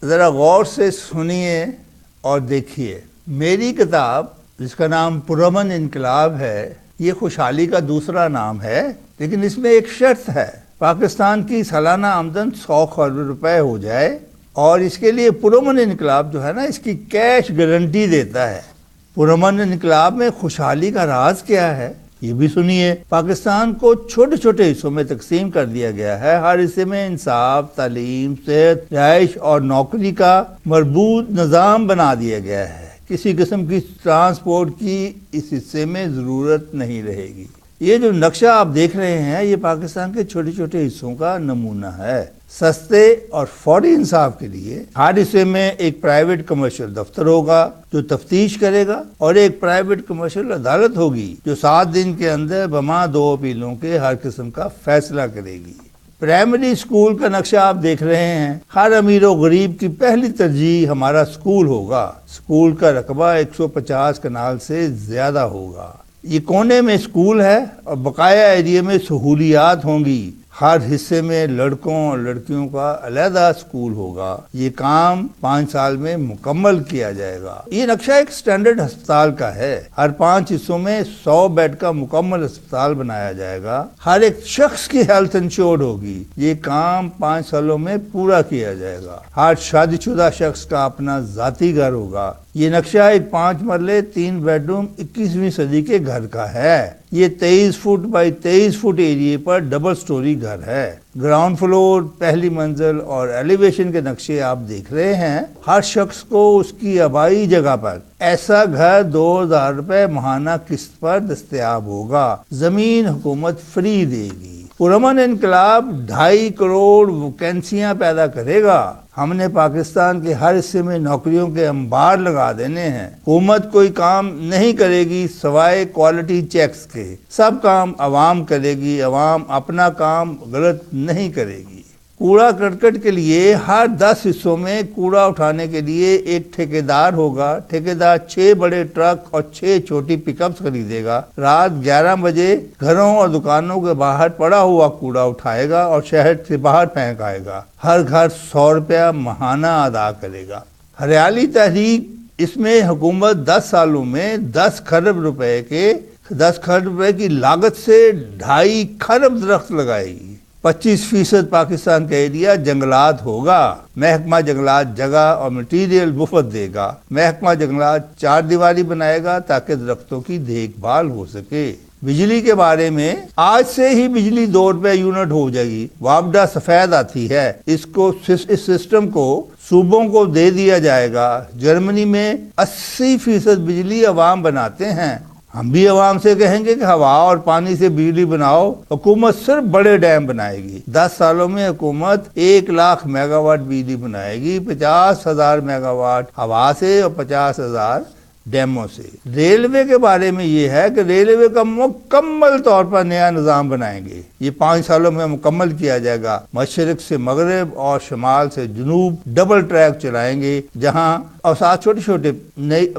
ज़रा गौर से सुनिए और देखिए। मेरी किताब जिसका नाम पुरअमन इनकलाब है, ये खुशहाली का दूसरा नाम है, लेकिन इसमें एक शर्त है। पाकिस्तान की सालाना आमदन 100 खरब रुपए हो जाए और इसके लिए पुरअमन इनकलाब जो है ना, इसकी कैश गारंटी देता है। पुरअमन इनकलाब में खुशहाली का राज क्या है, ये भी सुनिए। पाकिस्तान को छोटे छोटे हिस्सों में तकसीम कर दिया गया है। हर हिस्से में इंसाफ, तालीम, सेहत, रिहाइश और नौकरी का मरबूत निज़ाम बना दिया गया है। किसी किस्म की ट्रांसपोर्ट की इस हिस्से में ज़रूरत नहीं रहेगी। ये जो नक्शा आप देख रहे हैं, ये पाकिस्तान के छोटे छोटे हिस्सों का नमूना है। सस्ते और फौरी इंसाफ के लिए हर हिस्से में एक प्राइवेट कमर्शियल दफ्तर होगा जो तफ्तीश करेगा, और एक प्राइवेट कमर्शियल अदालत होगी जो 7 दिन के अंदर बमा 2 अपीलों के हर किस्म का फैसला करेगी। प्राइमरी स्कूल का नक्शा आप देख रहे हैं। हर अमीर और गरीब की पहली तरजीह हमारा स्कूल होगा। स्कूल का रकबा 150 कनाल से ज्यादा होगा। ये कोने में स्कूल है और बकाया एरिया में सहूलियात होंगी। हर हिस्से में लड़कों और लड़कियों का अलहदा स्कूल होगा। ये काम 5 साल में मुकम्मल किया जाएगा। ये नक्शा एक स्टैंडर्ड अस्पताल का है। हर 5 हिस्सों में 100 बेड का मुकम्मल अस्पताल बनाया जाएगा। हर एक शख्स की हेल्थ इंश्योर्ड होगी। ये काम 5 सालों में पूरा किया जाएगा। हर शादीशुदा शख्स का अपना जाती घर होगा। ये नक्शा एक 5 मरले 3 बेडरूम 21वीं सदी के घर का है। ये 23 फुट बाई 23 फुट एरिया पर डबल स्टोरी घर है। ग्राउंड फ्लोर, पहली मंजिल और एलिवेशन के नक्शे आप देख रहे हैं। हर शख्स को उसकी आबाई जगह पर ऐसा घर 2000 रुपए माहाना किस्त पर दस्तयाब होगा। जमीन हुकूमत फ्री देगी। पुरअमन इनकलाब 2.5 करोड़ वैकेंसियां पैदा करेगा। हमने पाकिस्तान के हर हिस्से में नौकरियों के अंबार लगा देने हैं। हुकूमत कोई काम नहीं करेगी सवाए क्वालिटी चेक्स के। सब काम अवाम करेगी। अवाम अपना काम गलत नहीं करेगी। कूड़ा करकट के लिए हर 10 हिस्सों में कूड़ा उठाने के लिए एक ठेकेदार होगा। ठेकेदार 6 बड़े ट्रक और 6 छोटी पिकअप्स खरीदेगा। रात 11 बजे घरों और दुकानों के बाहर पड़ा हुआ कूड़ा उठाएगा और शहर से बाहर फेंक आएगा। हर घर 100 रुपया माहाना अदा करेगा। हरियाली तहरीक, इसमें हुकूमत 10 सालों में 10 खरब रुपए की लागत से 2.5 खरब दरख्त लगाएगी। 25% पाकिस्तान का एरिया जंगलात होगा। महकमा जंगलात जगह और मटीरियल मुफ्त देगा। महकमा जंगलात 4 दीवारी बनाएगा ताकि दरख्तों की देखभाल हो सके। बिजली के बारे में आज से ही बिजली 2 रुपए यूनिट हो जाएगी। वापडा सफेद आती है, इस सिस्टम को सूबों को दे दिया जाएगा। जर्मनी में 80% बिजली अवाम बनाते हैं। हम भी अवाम से कहेंगे कि हवा और पानी से बिजली बनाओ। हुकूमत सिर्फ बड़े डैम बनाएगी। 10 सालों में हुकूमत 1 लाख मेगावाट बिजली बनाएगी। 50,000 मेगावाट हवा से और 50,000 डैमों से। रेलवे के बारे में ये है कि रेलवे का मुकम्मल तौर पर नया निज़ाम बनाएंगे। ये 5 सालों में मुकम्मल किया जाएगा। मशरिक से मगरब और शमाल से जनूब डबल ट्रैक चलाएंगे, जहाँ और साथ छोटे छोटे नए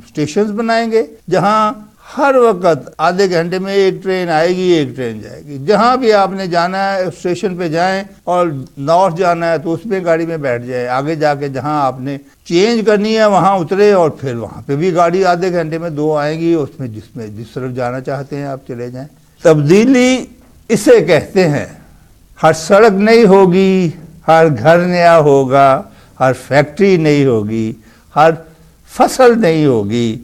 स्टेशंस बनाएंगे, जहाँ हर वक्त आधे घंटे में एक ट्रेन आएगी, एक ट्रेन जाएगी। जहाँ भी आपने जाना है स्टेशन पे जाएं, और नॉर्थ जाना है तो उसमें गाड़ी में बैठ जाए। आगे जाके जहाँ आपने चेंज करनी है वहाँ उतरे, और फिर वहाँ पे भी गाड़ी आधे घंटे में 2 आएंगी। उसमें जिस तरफ जाना चाहते हैं आप चले जाएं। तब्दीली इसे कहते हैं। हर सड़क नई होगी, हर घर नया होगा, हर फैक्ट्री नई होगी, हर फसल नई होगी,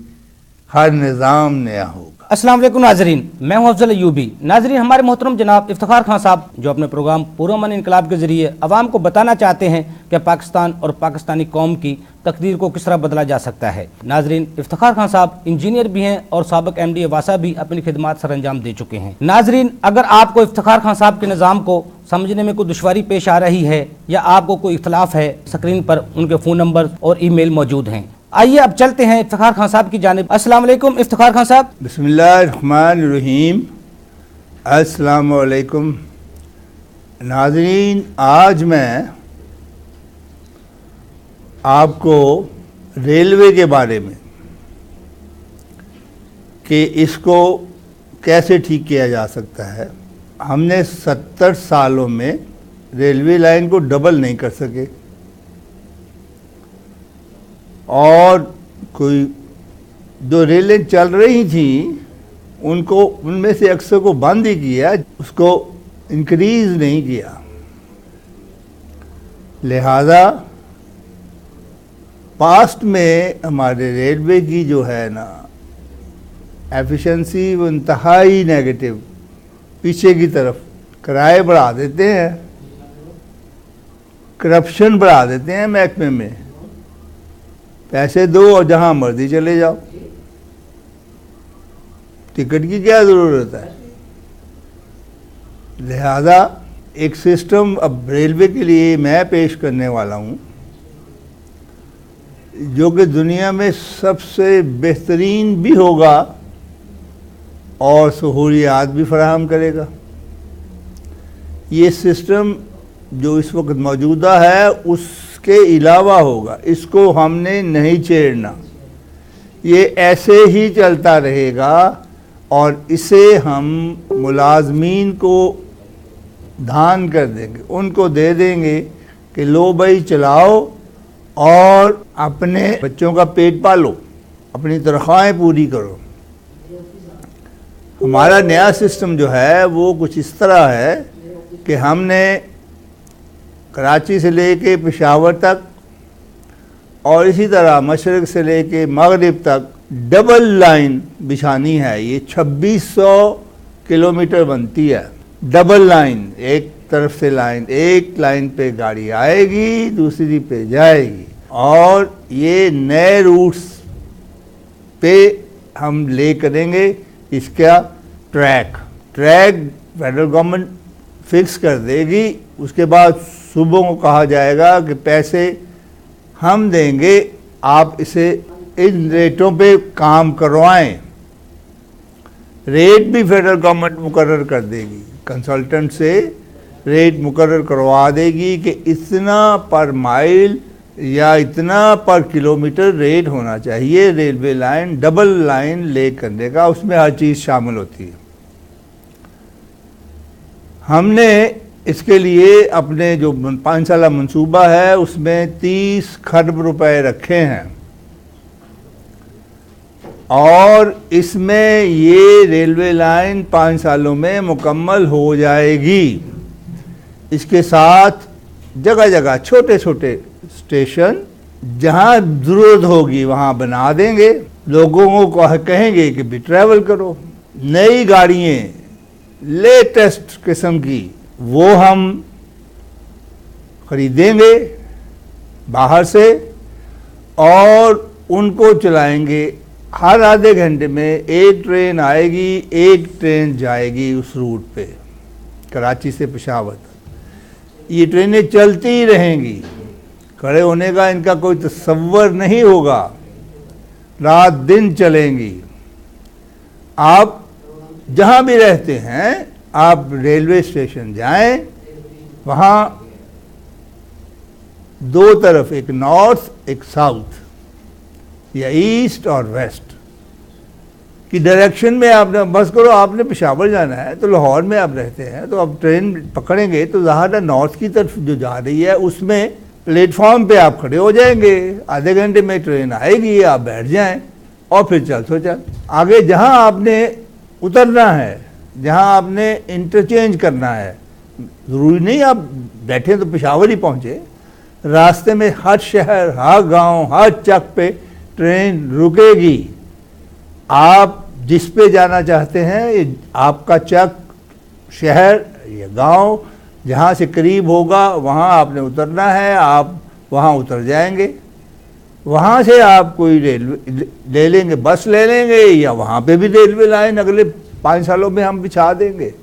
हर निज़ाम नया होगा। अस्सलाम वालेकुम नाजरीन, मैं हूं अफजल अयूबी। नाजरीन, हमारे मोहतरम जनाब इफ्तिखार खान साहब जो अपने प्रोग्राम पुरअमन इनकलाब के जरिए अवाम को बताना चाहते हैं कि पाकिस्तान और पाकिस्तानी कौम की तकदीर को किस तरह बदला जा सकता है। नाजरीन, इफ्तिखार खान साहब इंजीनियर भी हैं और साबिक MD वासा भी अपनी खिदमात सर अंजाम दे चुके हैं। नाजरीन, अगर आपको इफ्तिखार खान साहब के निज़ाम को समझने में कोई दुश्वारी पेश आ रही है या आपको कोई इख्तलाफ है, स्क्रीन पर उनके फ़ोन नंबर और ईमेल मौजूद हैं। आइए अब चलते हैं इफ्तिखार खान साहब की जानिब। अस्सलाम वालेकुम इफ्तिखार खान साहब। बिस्मिल्लाहिर्रहमानिर्रहीम। अस्सलाम वालेकुम नाज़रीन, आज मैं आपको रेलवे के बारे में कि इसको कैसे ठीक किया जा सकता है। हमने 70 सालों में रेलवे लाइन को डबल नहीं कर सके। और कोई जो रेलें चल रही थी उनको, उनमें से अक्सर को बंद ही किया, उसको इंक्रीज नहीं किया। लिहाजा पास्ट में हमारे रेलवे की जो है ना एफिशिएंसी वो इंतहाई नेगेटिव, पीछे की तरफ किराए बढ़ा देते हैं, करप्शन बढ़ा देते हैं महकमे में, पैसे दो और जहां मर्जी चले जाओ, टिकट की क्या ज़रूरत है। लिहाजा एक सिस्टम अब रेलवे के लिए मैं पेश करने वाला हूं जो कि दुनिया में सबसे बेहतरीन भी होगा और सहूलियात भी फराहम करेगा। ये सिस्टम जो इस वक्त मौजूदा है उसके अलावा होगा, इसको हमने नहीं छेड़ना, ये ऐसे ही चलता रहेगा और इसे हम मुलाजमीन को धान कर देंगे, उनको दे देंगे कि लो भाई चलाओ और अपने बच्चों का पेट पालो, अपनी तनख्वाहें पूरी करो। हमारा नया सिस्टम जो है वो कुछ इस तरह है कि हमने कराची से लेके पेशावर तक और इसी तरह मशरक़ से लेके मगरिब तक डबल लाइन बिछानी है। ये 2600 किलोमीटर बनती है डबल लाइन, एक तरफ से लाइन, एक लाइन पे गाड़ी आएगी दूसरी पे जाएगी, और ये नए रूट्स पे हम ले करेंगे इसका ट्रैक फेडरल गवर्नमेंट फिक्स कर देगी। उसके बाद सूबों को कहा जाएगा कि पैसे हम देंगे, आप इसे इन रेटों पे काम करवाएं। रेट भी फेडरल गवर्नमेंट मुकर्रर कर देगी, कंसल्टेंट से रेट मुकर्रर करवा देगी कि इतना पर माइल या इतना पर किलोमीटर रेट होना चाहिए। रेलवे लाइन डबल लाइन ले करने का, उसमें हर चीज़ शामिल होती है। हमने इसके लिए अपने जो 5 साल मंसूबा है उसमें 30 खरब रुपए रखे हैं और इसमें ये रेलवे लाइन 5 सालों में मुकम्मल हो जाएगी। इसके साथ जगह जगह छोटे छोटे स्टेशन जहाँ ज़रूरत होगी वहाँ बना देंगे, लोगों को कहेंगे कि भी ट्रैवल करो। नई गाड़ियाँ लेटेस्ट किस्म की वो हम खरीदेंगे बाहर से और उनको चलाएंगे। हर आधे घंटे में एक ट्रेन आएगी, एक ट्रेन जाएगी उस रूट पे, कराची से पेशावर तक। ये ट्रेनें चलती ही रहेंगी, खड़े होने का इनका कोई तसव्वुर नहीं होगा, रात दिन चलेंगी। आप जहाँ भी रहते हैं आप रेलवे स्टेशन जाएं, वहाँ दो तरफ, एक नॉर्थ एक साउथ या ईस्ट और वेस्ट की डायरेक्शन में आपने बस करो। आपने पेशावर जाना है तो लाहौर में आप रहते हैं तो आप ट्रेन पकड़ेंगे तो ज़्यादा नॉर्थ की तरफ जो जा रही है उसमें प्लेटफॉर्म पे आप खड़े हो जाएंगे, आधे घंटे में ट्रेन आएगी, आप बैठ जाएं और फिर चल आगे जहां आपने उतरना है, जहां आपने इंटरचेंज करना है। ज़रूरी नहीं आप बैठे तो पेशावर ही पहुंचे, रास्ते में हर शहर, हर गांव, हर चक पे ट्रेन रुकेगी। आप जिस पे जाना चाहते हैं, आपका चक, शहर या गांव जहाँ से करीब होगा वहाँ आपने उतरना है, आप वहाँ उतर जाएंगे। वहाँ से आप कोई रेलवे ले लेंगे, बस ले लेंगे, या वहाँ पे भी रेलवे लाइन अगले 5 सालों में हम बिछा देंगे,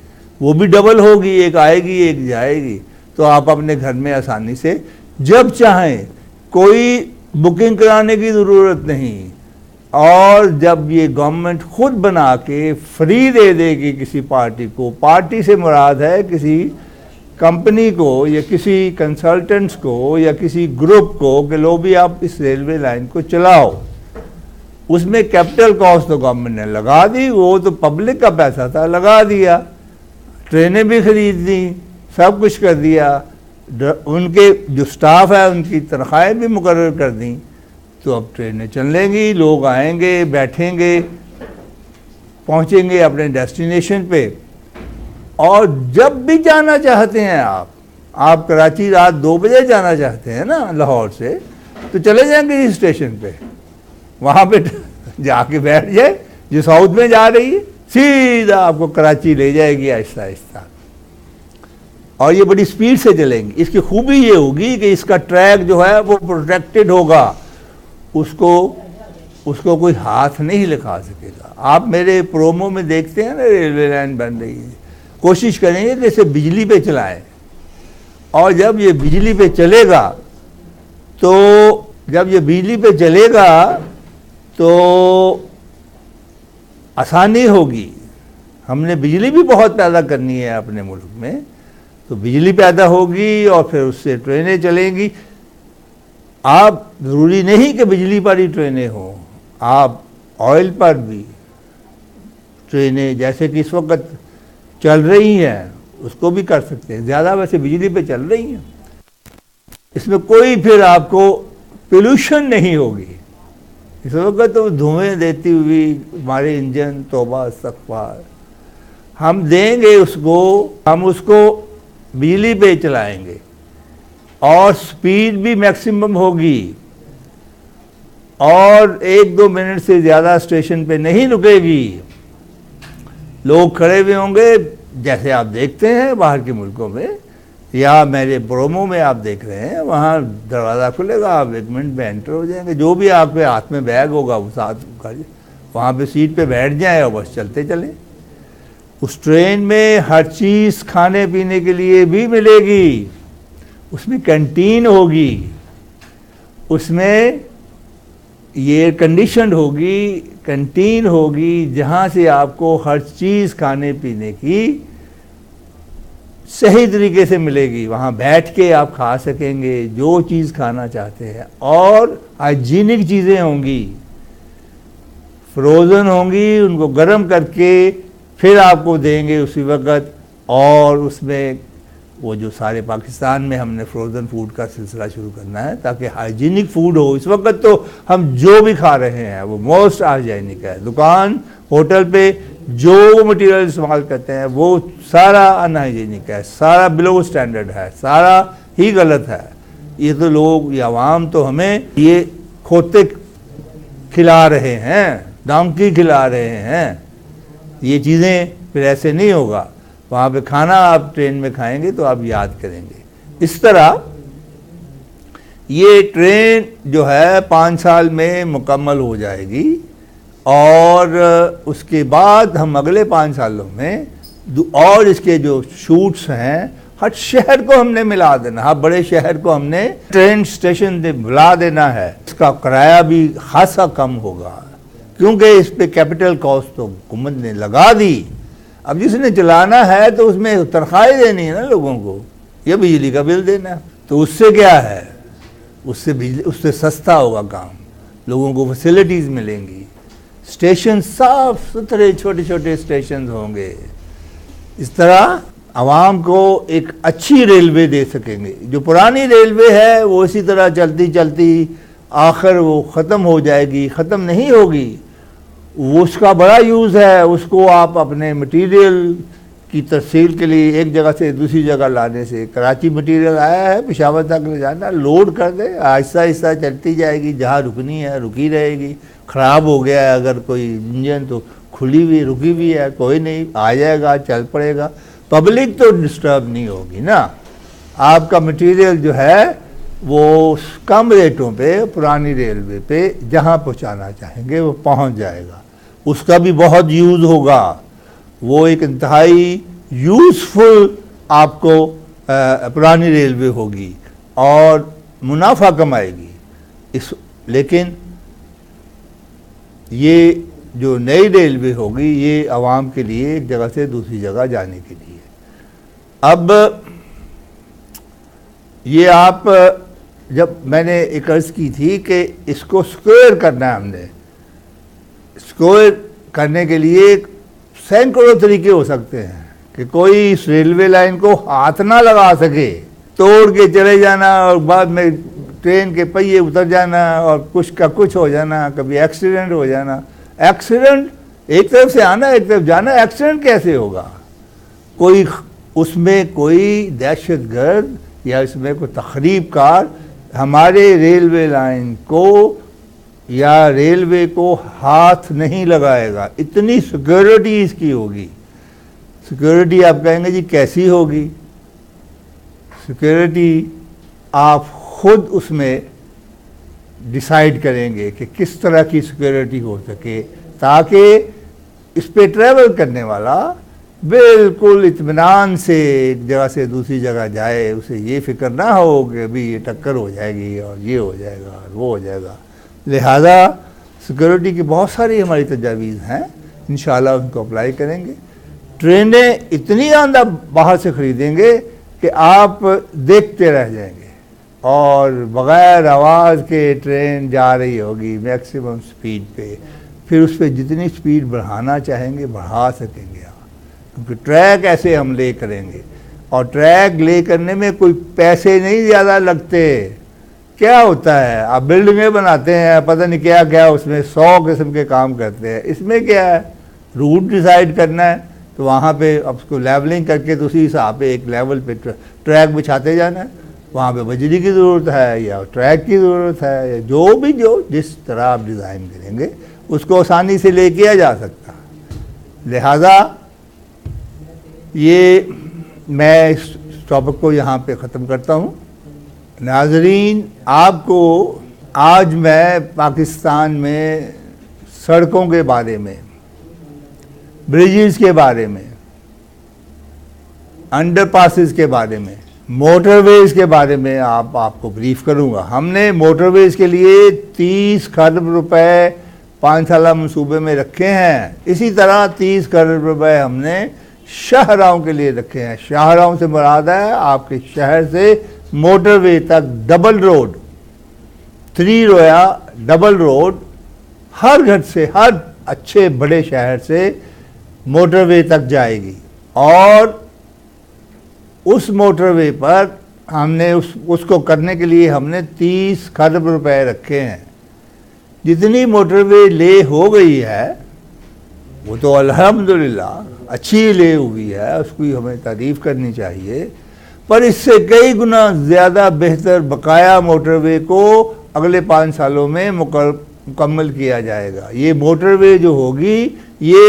वो भी डबल होगी, एक आएगी एक जाएगी। तो आप अपने घर में आसानी से जब चाहें, कोई बुकिंग कराने की ज़रूरत नहीं। और जब ये गवर्नमेंट खुद बना के फ्री दे देगी किसी पार्टी को, पार्टी से मुराद है किसी कंपनी को या किसी कंसल्टेंट्स को या किसी ग्रुप को कि लो भी आप इस रेलवे लाइन को चलाओ, उसमें कैपिटल कॉस्ट तो गवर्नमेंट ने लगा दी, वो तो पब्लिक का पैसा था, लगा दिया, ट्रेनें भी खरीद दी, सब कुछ कर दिया, उनके जो स्टाफ है उनकी तनख्वाहें भी मुकर्रर कर दी, तो अब ट्रेनें चलेंगी, लोग आएंगे, बैठेंगे, पहुंचेंगे अपने डेस्टिनेशन पे। और जब भी जाना चाहते हैं आप कराची रात 2 बजे जाना चाहते हैं ना लाहौर से, तो चले जाएंगे इस स्टेशन पे, वहाँ पे जाके बैठ जाए, जो साउथ में जा रही है सीधा आपको कराची ले जाएगी आहिस्ता आहिस्ता। और ये बड़ी स्पीड से चलेंगी। इसकी खूबी ये होगी कि इसका ट्रैक जो है वो प्रोटेक्टेड होगा, उसको कोई हाथ नहीं लगा सकेगा। आप मेरे प्रोमो में देखते हैं ना, रेलवे लाइन बन रही है, कोशिश करेंगे कि इसे बिजली पे चलाएं। और जब ये बिजली पे चलेगा तो आसानी होगी। हमने बिजली भी बहुत पैदा करनी है अपने मुल्क में, तो बिजली पैदा होगी और फिर उससे ट्रेनें चलेंगी। आप ज़रूरी नहीं कि बिजली पर ही ट्रेनें हों, आप ऑयल पर भी ट्रेनें जैसे कि इस वक्त चल रही हैं उसको भी कर सकते हैं। ज़्यादा वैसे बिजली पे चल रही हैं, इसमें कोई फिर आपको पोल्यूशन नहीं होगी। इस वक्त तो धुएं देती हुई हमारे इंजन, तौबा इस्तग़फ़ार, हम देंगे हम उसको बिजली पे चलाएंगे और स्पीड भी मैक्सिमम होगी और 1-2 मिनट से ज़्यादा स्टेशन पे नहीं रुकेगी। लोग खड़े हुए होंगे, जैसे आप देखते हैं बाहर के मुल्कों में या मेरे प्रोमो में आप देख रहे हैं, वहाँ दरवाज़ा खुलेगा, आप 1 मिनट में एंटर हो जाएंगे। जो भी आपके हाथ में बैग होगा वो साथ वहाँ पे सीट पे बैठ जाएं और बस चलते चलें। उस ट्रेन में हर चीज़ खाने पीने के लिए भी मिलेगी, उसमें कैंटीन होगी, उसमें ये एयर कंडीशन होगी, कैंटीन होगी, जहाँ से आपको हर चीज़ खाने पीने की सही तरीके से मिलेगी। वहाँ बैठ के आप खा सकेंगे जो चीज़ खाना चाहते हैं। और हाइजीनिक चीज़ें होंगी, फ्रोज़न होंगी, उनको गर्म करके फिर आपको देंगे उसी वक्त। और उसमें वो जो सारे पाकिस्तान में हमने फ्रोज़न फूड का सिलसिला शुरू करना है ताकि हाइजीनिक फूड हो। इस वक्त तो हम जो भी खा रहे हैं वो मोस्ट हाइजीनिक है। दुकान, होटल पे जो मटेरियल इस्तेमाल करते हैं वो सारा अनहाइजीनिक है, सारा बिलो स्टैंडर्ड है, सारा ही गलत है। ये तो लोग, ये आवाम तो हमें ये खोते खिला रहे हैं, डोंकी खिला रहे हैं। ये चीज़ें फिर ऐसे नहीं होगा। वहाँ पे खाना आप ट्रेन में खाएंगे तो आप याद करेंगे। इस तरह ये ट्रेन जो है 5 साल में मुकम्मल हो जाएगी और उसके बाद हम अगले 5 सालों में और इसके जो शूट्स हैं, हर शहर को हमने मिला देना, हर बड़े शहर को हमने ट्रेन स्टेशन से मिला देना है। इसका किराया भी खासा कम होगा क्योंकि इस पे कैपिटल कॉस्ट तो हुकूमत ने लगा दी। अब जिसने चलाना है तो उसमें तनख्वाहें देनी है ना लोगों को, या बिजली का बिल देना, तो उससे क्या है, उससे सस्ता होगा काम, लोगों को फैसिलिटीज़ मिलेंगी, स्टेशन साफ सुथरे छोटे छोटे स्टेशन होंगे। इस तरह आवाम को एक अच्छी रेलवे दे सकेंगे। जो पुरानी रेलवे है वो इसी तरह चलती चलती आखिर वो ख़त्म हो जाएगी, ख़त्म नहीं होगी। वो उसका बड़ा यूज़ है, उसको आप अपने मटेरियल की तरसील के लिए एक जगह से दूसरी जगह लाने से, कराची मटेरियल आया है पेशावर तक ले जाना, लोड कर दे, आहिस्ता आहिस्ता चलती जाएगी, जहाँ रुकनी है रुकी रहेगी। ख़राब हो गया है अगर कोई इंजन तो खुली हुई रुकी हुई है, कोई नहीं, आ जाएगा, चल पड़ेगा। पब्लिक तो डिस्टर्ब नहीं होगी ना। आपका मटेरियल जो है वो कम रेटों पे पुरानी रेलवे पे जहाँ पहुँचाना चाहेंगे वो पहुँच जाएगा। उसका भी बहुत यूज़ होगा, वो एक इंतहाई यूज़फुल आपको पुरानी रेलवे होगी और मुनाफा कमाएगी। लेकिन ये जो नई रेलवे होगी ये आवाम के लिए एक जगह से दूसरी जगह जाने के लिए। अब ये आप जब मैंने एक अर्ज़ की थी कि इसको स्क्वायर करना है, हमने स्क्वायर करने के लिए सैकड़ों तरीके हो सकते हैं कि कोई इस रेलवे लाइन को हाथ ना लगा सके, तोड़ के चले जाना और बाद में ट्रेन के पहिए उतर जाना और कुछ का कुछ हो जाना, कभी एक्सीडेंट हो जाना। एक्सीडेंट एक तरफ से आना एक तरफ जाना, एक्सीडेंट कैसे होगा? कोई उसमें कोई दहशतगर्द या इसमें कोई तखरीबकार हमारे रेलवे लाइन को या रेलवे को हाथ नहीं लगाएगा। इतनी सिक्योरिटी इसकी होगी। सिक्योरिटी आप कहेंगे जी कैसी होगी? सिक्योरिटी आप खुद उसमें डिसाइड करेंगे कि किस तरह की सिक्योरिटी हो सके, ताकि इस पे ट्रैवल करने वाला बिल्कुल इत्मीनान से एक जगह से दूसरी जगह जाए, उसे ये फिक्र ना हो कि अभी ये टक्कर हो जाएगी और ये हो जाएगा और वो हो जाएगा। लिहाजा सिक्योरिटी की बहुत सारी हमारी तजावीज़ हैं, इंशाल्लाह उनको अप्लाई करेंगे। ट्रेनें इतनी आंदा बाहर से ख़रीदेंगे कि आप देखते रह जाएंगे और बग़ैर आवाज़ के ट्रेन जा रही होगी मैक्सिमम स्पीड पे। फिर उस पर जितनी स्पीड बढ़ाना चाहेंगे बढ़ा सकेंगे आप, क्योंकि ट्रैक ऐसे हम ले करेंगे और ट्रैक ले करने में कोई पैसे नहीं ज़्यादा लगते। क्या होता है, आप बिल्डिंगें बनाते हैं, पता नहीं क्या क्या उसमें 100 किस्म के काम करते हैं। इसमें क्या है, रूट डिसाइड करना है तो वहाँ पे अब उसको लेवलिंग करके तो उसी हिसाब पे एक लेवल पे ट्रैक बिछाते जाना है। वहाँ पे बजरी की ज़रूरत है या ट्रैक की ज़रूरत है, या जो जिस तरह आप डिज़ाइन करेंगे उसको आसानी से ले किया जा सकता है। लिहाजा ये मैं इस टॉपिक को यहाँ पे ख़त्म करता हूँ। नाज़रीन, आपको आज मैं पाकिस्तान में सड़कों के बारे में, ब्रिजेस के बारे में, अंडरपासेस के बारे में, मोटरवेज़ के बारे में आपको ब्रीफ करूंगा। हमने मोटरवेज़ के लिए 30 खरब रुपए 5 साल मंसूबे में रखे हैं। इसी तरह 30 खरब रुपए हमने शाहराहों के लिए रखे हैं। शाहराहों से मुराद है आपके शहर से मोटरवे तक डबल रोड, 3 रोया डबल रोड, हर घर से, हर अच्छे बड़े शहर से मोटरवे तक जाएगी। और उस मोटरवे पर हमने उसको करने के लिए हमने 30 खरब रुपए रखे हैं। जितनी मोटरवे ले हो गई है वो तो अल्हम्दुलिल्लाह अच्छी ले हुई है, उसकी हमें तारीफ़ करनी चाहिए। पर इससे कई गुना ज़्यादा बेहतर बकाया मोटरवे को अगले 5 सालों में मुकम्मल किया जाएगा। ये मोटरवे जो होगी ये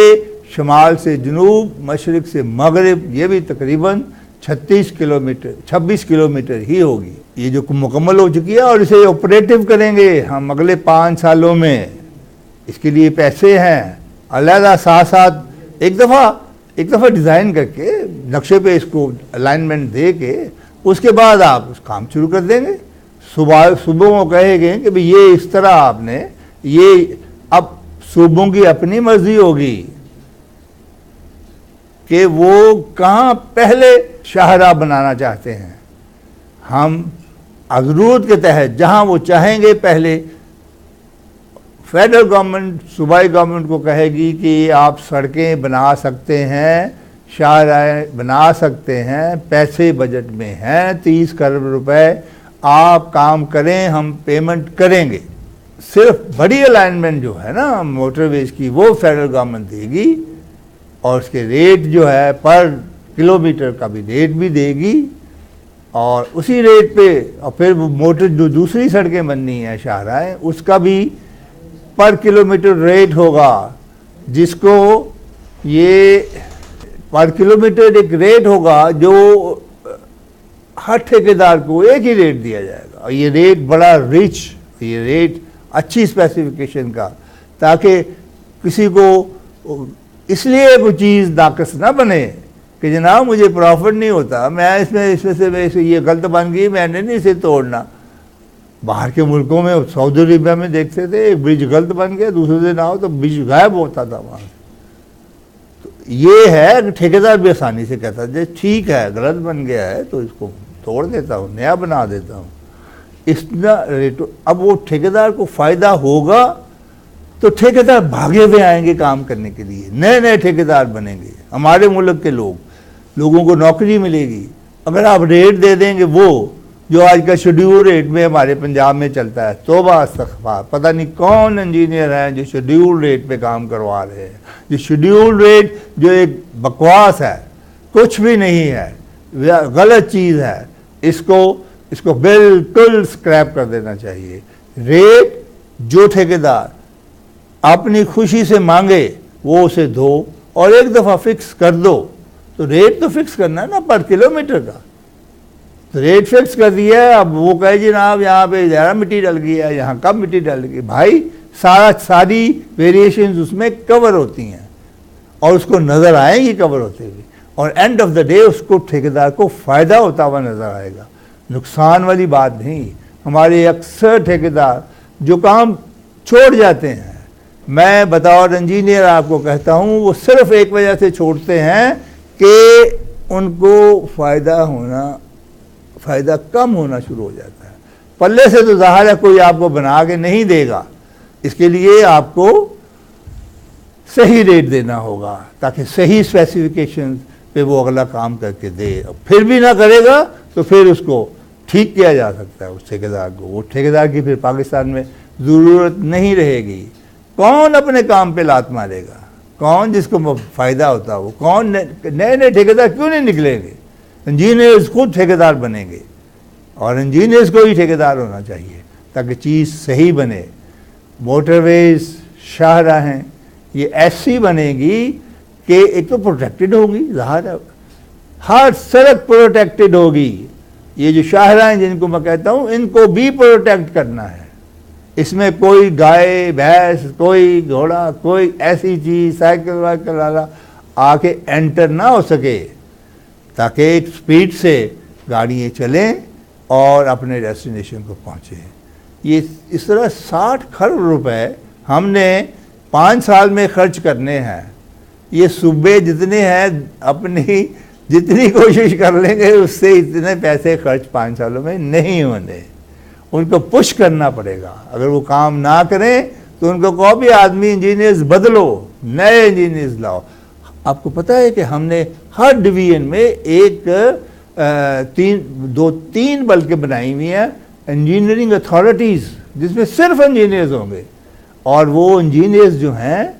शुमाल से जनूब, मशरिक़ से मगरिब, ये भी तकरीबन 26 किलोमीटर ही होगी। ये जो मुकम्मल हो चुकी है और इसे ऑपरेटिव करेंगे हम अगले 5 सालों में। इसके लिए पैसे हैं अलहदा, साथ साथ एक दफ़ा डिज़ाइन करके नक्शे पे इसको अलाइनमेंट दे के उसके बाद आप उस काम शुरू कर देंगे। सुबह वो कहेंगे कि भाई ये इस तरह आपने, ये अब सूबों की अपनी मर्जी होगी कि वो कहाँ पहले शाहराह बनाना चाहते हैं। हम ज़रूरत के तहत जहाँ वो चाहेंगे पहले, फेडरल गवर्नमेंट सूबाई गवर्नमेंट को कहेगी कि आप सड़कें बना सकते हैं, शाहराहें बना सकते हैं, पैसे बजट में हैं 30 खरब रुपए, आप काम करें, हम पेमेंट करेंगे। सिर्फ बड़ी अलाइनमेंट जो है ना मोटरवेज़ की वो फेडरल गवर्नमेंट देगी और उसके रेट जो है पर किलोमीटर का भी रेट भी देगी और उसी रेट पे और फिर मोटर जो दूसरी सड़कें बननी है शाहराहें उसका भी पर किलोमीटर रेट होगा, जिसको ये पर किलोमीटर एक रेट होगा जो हर ठेकेदार को एक ही रेट दिया जाएगा। और ये रेट बड़ा रिच, ये रेट अच्छी स्पेसिफिकेशन का, ताकि किसी को इसलिए कोई चीज़ नाकस ना बने कि जनाब मुझे प्रॉफिट नहीं होता, मैं इसमें से ये गलत बन गई, मैंने नहीं इसे तोड़ना। बाहर के मुल्कों में सऊदी अरबिया में देखते थे एक ब्रिज गलत बन गया, दूसरे दिन आओ तो ब्रिज गायब होता था वहाँ। तो ये है कि ठेकेदार भी आसानी से कहता है ठीक है गलत बन गया है तो इसको तोड़ देता हूँ, नया बना देता हूँ। इतना रेट अब वो ठेकेदार को फ़ायदा होगा तो ठेकेदार भागे हुए आएंगे काम करने के लिए, नए नए ठेकेदार बनेंगे, हमारे मुल्क के लोगों को नौकरी मिलेगी। अगर आप रेट दे देंगे वो जो आज का शेड्यूल रेट में हमारे पंजाब में चलता है, तौबा इस्तग़फ़ार, पता नहीं कौन इंजीनियर हैं जो शेड्यूल रेट पे काम करवा रहे हैं। ये शेड्यूल रेट जो एक बकवास है, कुछ भी नहीं है, गलत चीज़ है, इसको बिल्कुल स्क्रैप कर देना चाहिए। रेट जो ठेकेदार अपनी खुशी से मांगे वो उसे दो, और एक दफ़ा फिक्स कर दो तो रेट तो फिक्स करना है ना पर किलोमीटर का, तो रेट फिक्स कर दिया है। अब वो कहे जनाब यहाँ पे ज़्यादा मिट्टी डल गई है, यहाँ कम मिट्टी डल गई, भाई सारी वेरिएशंस उसमें कवर होती हैं और उसको नज़र आएंगी कवर होते हुए, और एंड ऑफ द डे उसको ठेकेदार को फ़ायदा होता हुआ नज़र आएगा, नुकसान वाली बात नहीं। हमारे अक्सर ठेकेदार जो काम छोड़ जाते हैं, मैं बतौर इंजीनियर आपको कहता हूँ, वो सिर्फ एक वजह से छोड़ते हैं कि उनको फ़ायदा कम होना शुरू हो जाता है। पल्ले से तो ज़ाहिर है कोई आपको बना के नहीं देगा, इसके लिए आपको सही रेट देना होगा ताकि सही स्पेसिफिकेशन पे वो अगला काम करके दे। फिर भी ना करेगा तो फिर उसको ठीक किया जा सकता है उस ठेकेदार को, वो ठेकेदार की फिर पाकिस्तान में ज़रूरत नहीं रहेगी। कौन अपने काम पे लात मारेगा, कौन जिसको फ़ायदा होता हो, कौन नए नए ठेकेदार क्यों नहीं निकलेंगे? इंजीनियर्स खुद ठेकेदार बनेंगे, और इंजीनियर्स को ही ठेकेदार होना चाहिए ताकि चीज़ सही बने। मोटरवेज, शाहराहें ये ऐसी बनेगी कि एक तो प्रोटेक्टेड होगी, ज़ाहिर है हर सड़क प्रोटेक्टेड होगी। ये जो शाहराहें जिनको मैं कहता हूँ, इनको भी प्रोटेक्ट करना है। इसमें कोई गाय भैंस, कोई घोड़ा, कोई ऐसी चीज़ साइकिल वाइकिल वाला आके एंटर ना हो सके, ताकि एक स्पीड से गाड़ियाँ चलें और अपने डेस्टिनेशन को पहुँचें। ये इस तरह 60 खरब रुपए हमने 5 साल में खर्च करने हैं। ये सूबे जितने हैं अपनी जितनी कोशिश कर लेंगे उससे इतने पैसे खर्च 5 सालों में नहीं होने। उनको पुश करना पड़ेगा। अगर वो काम ना करें तो उनको कहो भी आदमी इंजीनियर्स बदलो, नए इंजीनियर्स लाओ। आपको पता है कि हमने हर डिवीजन में एक 2-3 बल्कि बनाई हुई हैं इंजीनियरिंग अथॉरिटीज़, जिसमें सिर्फ इंजीनियर्स होंगे। और वो इंजीनियर्स जो हैं,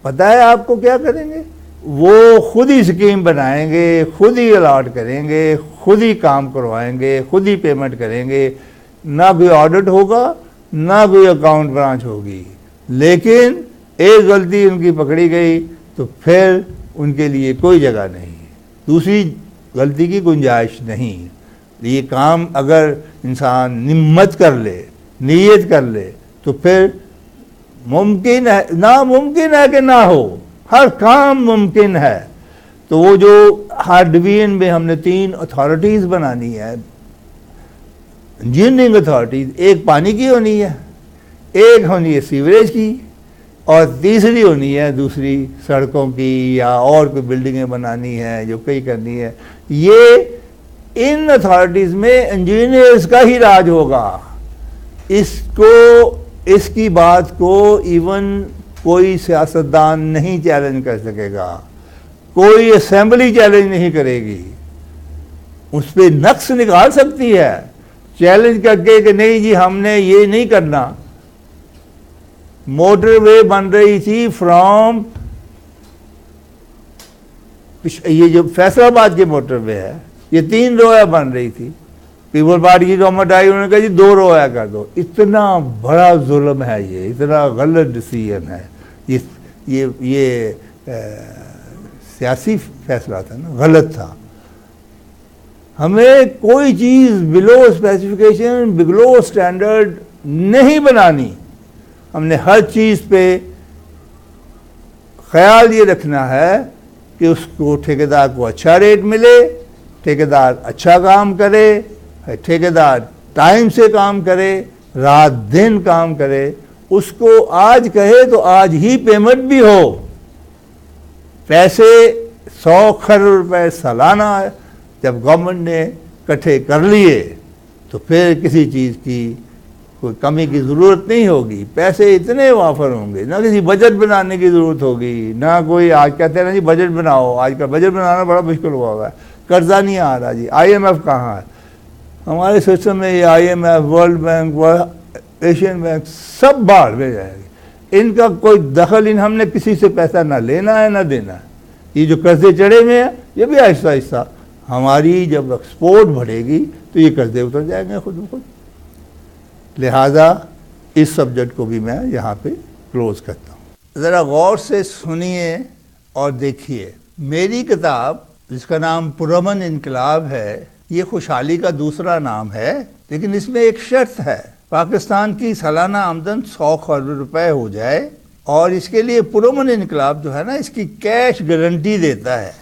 पता है आपको क्या करेंगे? वो खुद ही स्कीम बनाएंगे, खुद ही अलॉट करेंगे, खुद ही काम करवाएंगे, खुद ही पेमेंट करेंगे। ना कोई ऑडिट होगा, ना कोई अकाउंट ब्रांच होगी। लेकिन एक गलती उनकी पकड़ी गई तो फिर उनके लिए कोई जगह नहीं, दूसरी गलती की गुंजाइश नहीं। ये काम अगर इंसान हिम्मत कर ले, नीयत कर ले, तो फिर मुमकिन है, नामुमकिन है कि ना हो, हर काम मुमकिन है। तो वो जो हर डिवीजन में हमने 3 अथॉरिटीज़ बनानी है, इंजीनियरिंग अथॉरिटीज़, एक पानी की होनी है, एक होनी है सीवरेज की, और तीसरी होनी है दूसरी सड़कों की या और कोई बिल्डिंगें बनानी है जो कई करनी है। ये इन अथॉरिटीज़ में इंजीनियर्स का ही राज होगा। इसकी बात को इवन कोई सियासतदान नहीं चैलेंज कर सकेगा, कोई असेंबली चैलेंज नहीं करेगी। उस पर नक्श निकाल सकती है चैलेंज करके कि नहीं जी हमने ये नहीं करना। मोटरवे बन रही थी फ्रॉम, ये जो फैसलाबाद की मोटरवे है, ये 3 रोया बन रही थी। पीपल पार्टी की गवर्नमेंट आई, उन्होंने कहा जी 2 रोया कर दो। इतना बड़ा जुल्म है ये, इतना गलत डिसीजन है ये सियासी फैसला था ना, गलत था। हमें कोई चीज़ बिलो स्पेसिफिकेशन, बिलो स्टैंडर्ड नहीं बनानी। हमने हर चीज़ पे ख्याल ये रखना है कि उसको ठेकेदार को अच्छा रेट मिले, ठेकेदार अच्छा काम करे, ठेकेदार टाइम से काम करे, रात दिन काम करे, उसको आज कहे तो आज ही पेमेंट भी हो। पैसे 100 खरब रुपए सालाना जब गवर्नमेंट ने इकट्ठे कर लिए तो फिर किसी चीज़ की कोई कमी की ज़रूरत नहीं होगी। पैसे इतने वाफर होंगे, ना किसी बजट बनाने की ज़रूरत होगी, ना कोई आज कहते हैं ना जी बजट बनाओ। आज का बजट बनाना बड़ा मुश्किल हुआ है, कर्जा नहीं आ रहा जी, IMF कहाँ है। हमारे सिस्टम में ये IMF, world bank, Asian bank सब बाहर में जाएंगे। इनका कोई दखल, इन हमने किसी से पैसा ना लेना है ना देना है। ये जो कर्जे चढ़े हुए हैं ये भी आहिस्ता आहिस्ता हमारी जब एक्सपोर्ट बढ़ेगी तो ये कर्जे उतर जाएंगे खुद ब खुद। लिहाजा इस सब्जेक्ट को भी मैं यहाँ पे क्लोज करता हूँ। ज़रा गौर से सुनिए और देखिए। मेरी किताब जिसका नाम पुरअमन इनकलाब है, ये खुशहाली का दूसरा नाम है, लेकिन इसमें एक शर्त है। पाकिस्तान की सालाना आमदन 100 खरब रुपए हो जाए और इसके लिए पुरअमन इनकलाब जो है ना, इसकी कैश गारंटी देता है।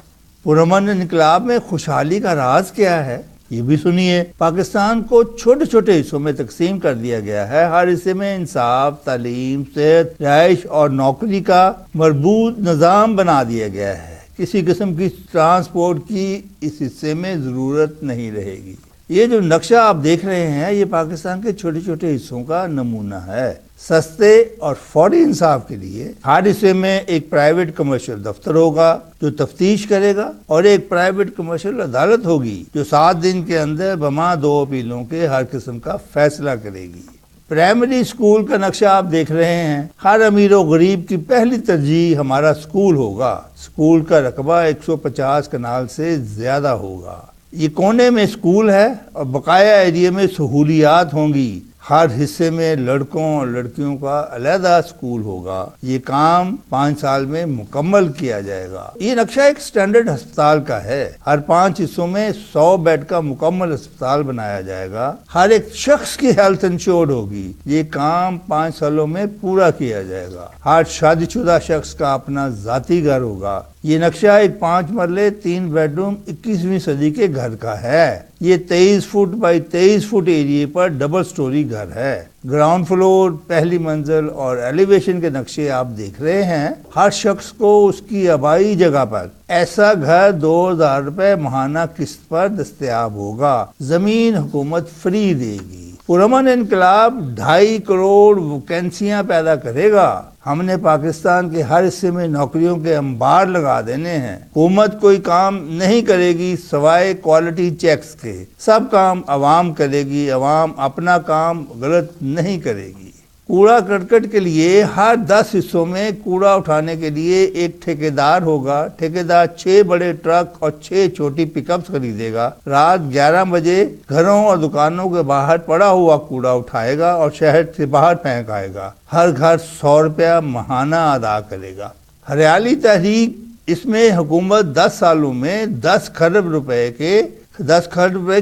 पुरअमन इनकलाब में खुशहाली का राज क्या है ये भी सुनिए। पाकिस्तान को छोटे छोटे हिस्सों में तकसीम कर दिया गया है। हर हिस्से में इंसाफ, तालीम, सेहत, रिहाइश और नौकरी का मरबूत निज़ाम बना दिया गया है। किसी किस्म की ट्रांसपोर्ट की इस हिस्से में ज़रूरत नहीं रहेगी। ये जो नक्शा आप देख रहे हैं ये पाकिस्तान के छोटे छोटे हिस्सों का नमूना है। सस्ते और फौरी इंसाफ के लिए हर हिस्से में एक प्राइवेट कमर्शियल दफ्तर होगा जो तफ्तीश करेगा और एक प्राइवेट कमर्शियल अदालत होगी जो 7 दिन के अंदर बमा 2 अपीलों के हर किस्म का फैसला करेगी। प्राइमरी स्कूल का नक्शा आप देख रहे हैं। हर अमीर और गरीब की पहली तरजीह हमारा स्कूल होगा। स्कूल का रकबा 150 कनाल से ज्यादा होगा। ये कोने में स्कूल है और बकाया एरिया में सहूलियात होंगी। हर हिस्से में लड़कों और लड़कियों का अलहदा स्कूल होगा। ये काम 5 साल में मुकम्मल किया जाएगा। ये नक्शा एक स्टैंडर्ड अस्पताल का है। हर 5 हिस्सों में 100 बेड का मुकम्मल अस्पताल बनाया जाएगा। हर एक शख्स की हेल्थ इंश्योर्ड होगी। ये काम 5 सालों में पूरा किया जाएगा। हर शादीशुदा शख्स का अपना जाती घर होगा। ये नक्शा एक 5 मरले 3 बेडरूम 21वीं सदी के घर का है। ये 23 फुट बाई 23 फुट एरिया पर डबल स्टोरी घर है। ग्राउंड फ्लोर, पहली मंजिल और एलिवेशन के नक्शे आप देख रहे हैं। हर शख्स को उसकी आबाई जगह पर ऐसा घर 2000 रुपए माहाना किस्त पर दस्तयाब होगा। जमीन हुकूमत फ्री देगी। पुरअमन इनकलाब 2.5 करोड़ वैकेंसियां पैदा करेगा। हमने पाकिस्तान के हर हिस्से में नौकरियों के अंबार लगा देने हैं। हुकूमत कोई काम नहीं करेगी सवाए क्वालिटी चेक्स के। सब काम अवाम करेगी। अवाम अपना काम गलत नहीं करेगी। कूड़ा करकट के लिए हर 10 हिस्सों में कूड़ा उठाने के लिए एक ठेकेदार होगा। ठेकेदार 6 बड़े ट्रक और 6 छोटी पिकअप्स खरीदेगा। रात 11 बजे घरों और दुकानों के बाहर पड़ा हुआ कूड़ा उठाएगा और शहर से बाहर फेंक आएगा। हर घर 100 रुपया माहाना अदा करेगा। हरियाली तहरीक, इसमें हुकूमत 10 सालों में 10 खरब रुपए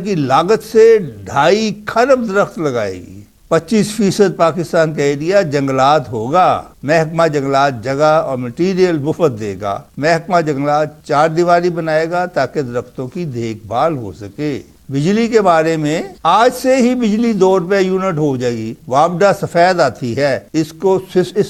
की लागत से 2.5 खरब दरख्त लगाएगी। 25% पाकिस्तान का एरिया जंगलात होगा। महकमा जंगलात जगह और मटीरियल मुफ्त देगा। महकमा जंगलात 4 दीवारी बनाएगा ताकि दरख्तों की देखभाल हो सके। बिजली के बारे में आज से ही बिजली 2 रुपए यूनिट हो जाएगी। वापडा सफेद आती है। इस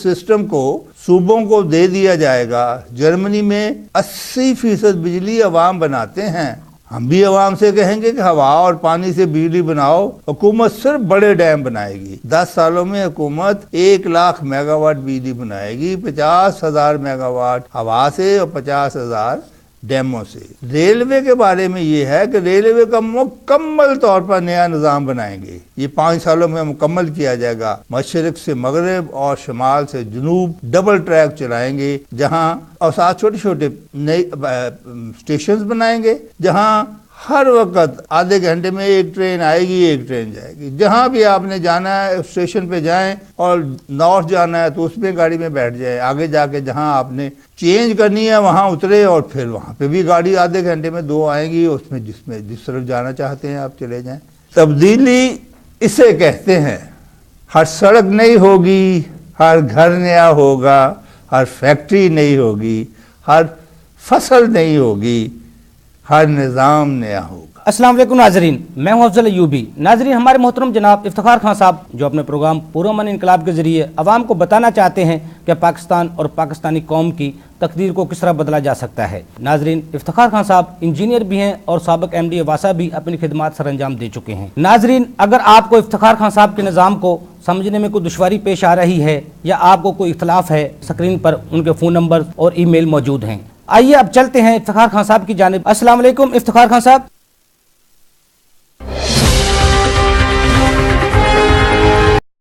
सिस्टम को सूबों को दे दिया जाएगा। जर्मनी में 80% बिजली अवाम बनाते हैं। हम भी अवाम से कहेंगे कि हवा और पानी से बिजली बनाओ। हुकूमत सिर्फ बड़े डैम बनाएगी। 10 सालों में हुकूमत 1 लाख मेगावाट बिजली बनाएगी। 50,000 मेगावाट हवा से और 50,000 डैमों से। रेलवे के बारे में ये है कि रेलवे का मुकम्मल तौर पर नया निज़ाम बनाएंगे। ये 5 सालों में मुकम्मल किया जाएगा। मशरिक से मगरिब और शमाल से जनूब डबल ट्रैक चलाएंगे। जहां और साथ छोटे छोटे नए स्टेशन बनाएंगे जहां हर वक्त आधे घंटे में एक ट्रेन आएगी, एक ट्रेन जाएगी। जहां भी आपने जाना है स्टेशन पे जाएं और नॉर्थ जाना है तो उसमें गाड़ी में बैठ जाएं। आगे जाके जहां आपने चेंज करनी है वहां उतरे और फिर वहां पे भी गाड़ी आधे घंटे में 2 आएंगी। उसमें जिस तरफ जाना चाहते हैं आप चले जाएं। तब्दीली इसे कहते हैं। हर सड़क नई होगी, हर घर नया होगा, हर फैक्ट्री नई होगी, हर फसल नई होगी, हर निज़ाम नया होगा। अस्सलाम वालेकुम नाजरीन, मैं हूं अफजल अयूबी। नाजरीन, हमारे मोहतरम जनाब इफ्तिखार खान साहब जो अपने प्रोग्राम पुरअमन इनकलाब के जरिए अवाम को बताना चाहते हैं कि पाकिस्तान और पाकिस्तानी कौम की तकदीर को किस तरह बदला जा सकता है। नाजरीन, इफ्तिखार खान साहब इंजीनियर भी हैं और साबिक MD वासा भी अपनी खिदमात सर अंजाम दे चुके हैं। नाजरीन, अगर आपको इफ्तिखार खान साहब के निज़ाम को समझने में कोई दुश्वारी पेश आ रही है या आपको कोई इख्तलाफ है, स्क्रीन पर उनके फ़ोन नंबर और ईमेल मौजूद हैं। आइए अब चलते हैं इफ्तिखार खान साहब की जानिब। अस्सलाम वालेकुम इफ्तिखार खान साहब।